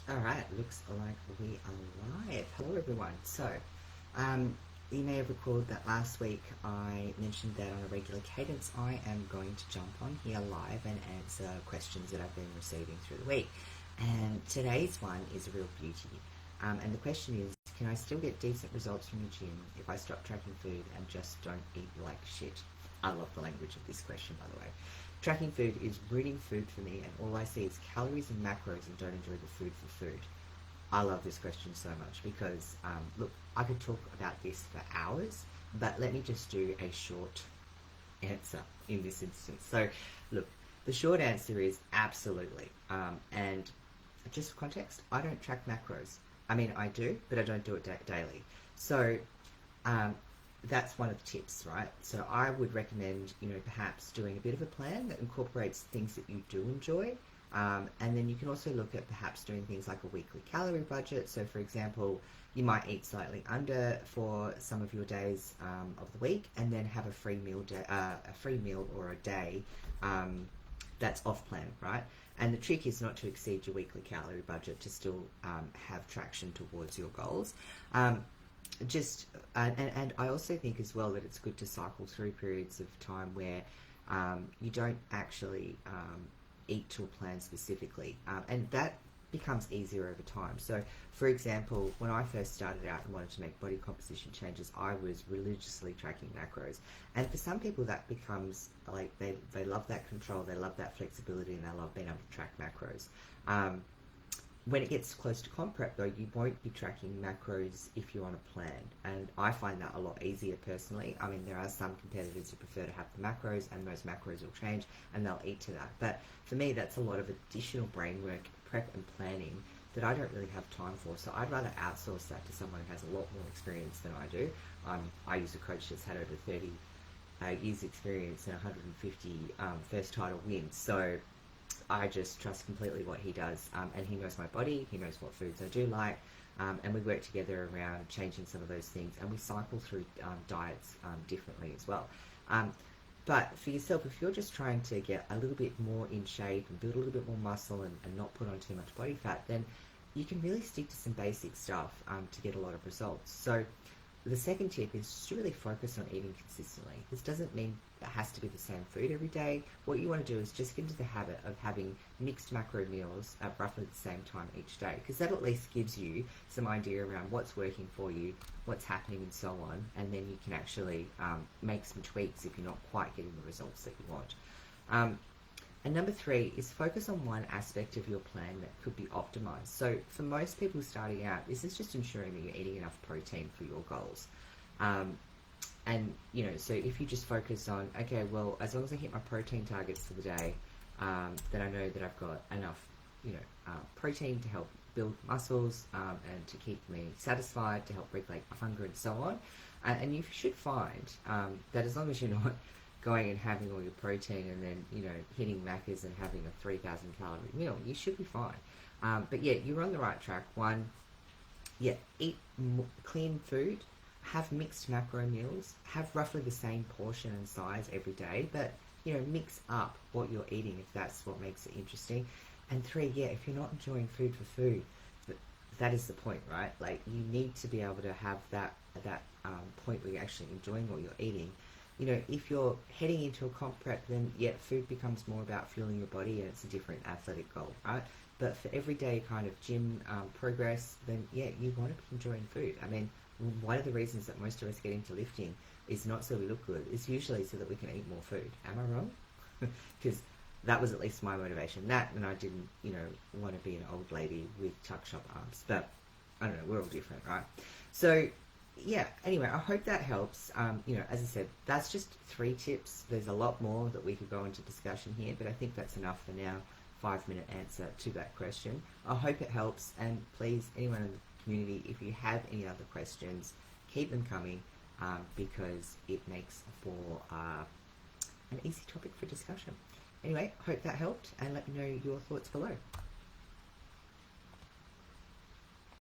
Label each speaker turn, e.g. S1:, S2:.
S1: All right, looks like we are live. Hello, everyone. So, you may have recalled that last week I mentioned that on a regular cadence I am going to jump on here live and answer questions that I've been receiving through the week. And today's one is a real beauty. And the question is, can I still get decent results from the gym if I stop tracking food and just don't eat like shit? I love the language of this question, by the way. Tracking food is reading food for me, and all I see is calories and macros and don't enjoy the food for food. I love this question so much because, look, I could talk about this for hours, but let me just do a short answer in this instance. So, look, the short answer is absolutely. And just for context, I don't track macros. I mean, I do, but I don't do it daily. So, um, that's one of the tips, right? So I would recommend, perhaps doing a bit of a plan that incorporates things that you do enjoy. And then you can also look at perhaps doing things like a weekly calorie budget. So for example, you might eat slightly under for some of your days of the week, and then have a free meal or a day that's off plan, right? And the trick is not to exceed your weekly calorie budget to still have traction towards your goals. And I also think as well that it's good to cycle through periods of time where you don't actually eat to a plan specifically, and that becomes easier over time. So for example, when I first started out and wanted to make body composition changes, I was religiously tracking macros, and for some people that becomes like they love that control, they love that flexibility, and they love being able to track macros. When it gets close to comp prep though, you won't be tracking macros if you're on a plan, and I find that a lot easier personally. I mean, there are some competitors who prefer to have the macros, and those macros will change and they'll eat to that, but for me that's a lot of additional brain work, prep and planning that I don't really have time for. So I'd rather outsource that to someone who has a lot more experience than I do. I use a coach that's had over 30 years experience and 150 first title wins, so I just trust completely what he does, and he knows my body, he knows what foods I do like, and we work together around changing some of those things, and we cycle through diets differently as well. But for yourself, if you're just trying to get a little bit more in shape and build a little bit more muscle and not put on too much body fat, then you can really stick to some basic stuff to get a lot of results. So the second tip is just to really focus on eating consistently. This doesn't mean it has to be the same food every day. What you want to do is just get into the habit of having mixed macro meals at roughly the same time each day, because that at least gives you some idea around what's working for you, what's happening, and so on, and then you can actually make some tweaks if you're not quite getting the results that you want. And number 3 is focus on one aspect of your plan that could be optimized. So for most people starting out, this is just ensuring that you're eating enough protein for your goals. And, so if you just focus on, okay, well, as long as I hit my protein targets for the day, then I know that I've got enough, protein to help build muscles and to keep me satisfied, to help regulate hunger and so on. And you should find that as long as you're not going and having all your protein and then, hitting Macca's and having a 3,000 calorie meal, you should be fine. But yeah, you're on the right track. One, eat clean food, have mixed macro meals, have roughly the same portion and size every day, but, mix up what you're eating if that's what makes it interesting. And 3, if you're not enjoying food for food, that is the point, right? Like, you need to be able to have that point where you're actually enjoying what you're eating. If you're heading into a comp prep, then food becomes more about fueling your body, and it's a different athletic goal, right? But for everyday kind of gym progress, then you want to be enjoying food. I mean, one of the reasons that most of us get into lifting is not so we look good. It's usually so that we can eat more food. Am I wrong? Because that was at least my motivation. That, and I didn't, want to be an old lady with tuck shop arms. But I don't know, we're all different, right? So anyway, I hope that helps. As I said, that's just 3 tips. There's a lot more that we could go into discussion here, but I think that's enough for now. 5-minute answer to that question. I hope it helps, and please, anyone in the community, if you have any other questions, keep them coming, because it makes for an easy topic for discussion. Anyway, hope that helped, and let me know your thoughts below.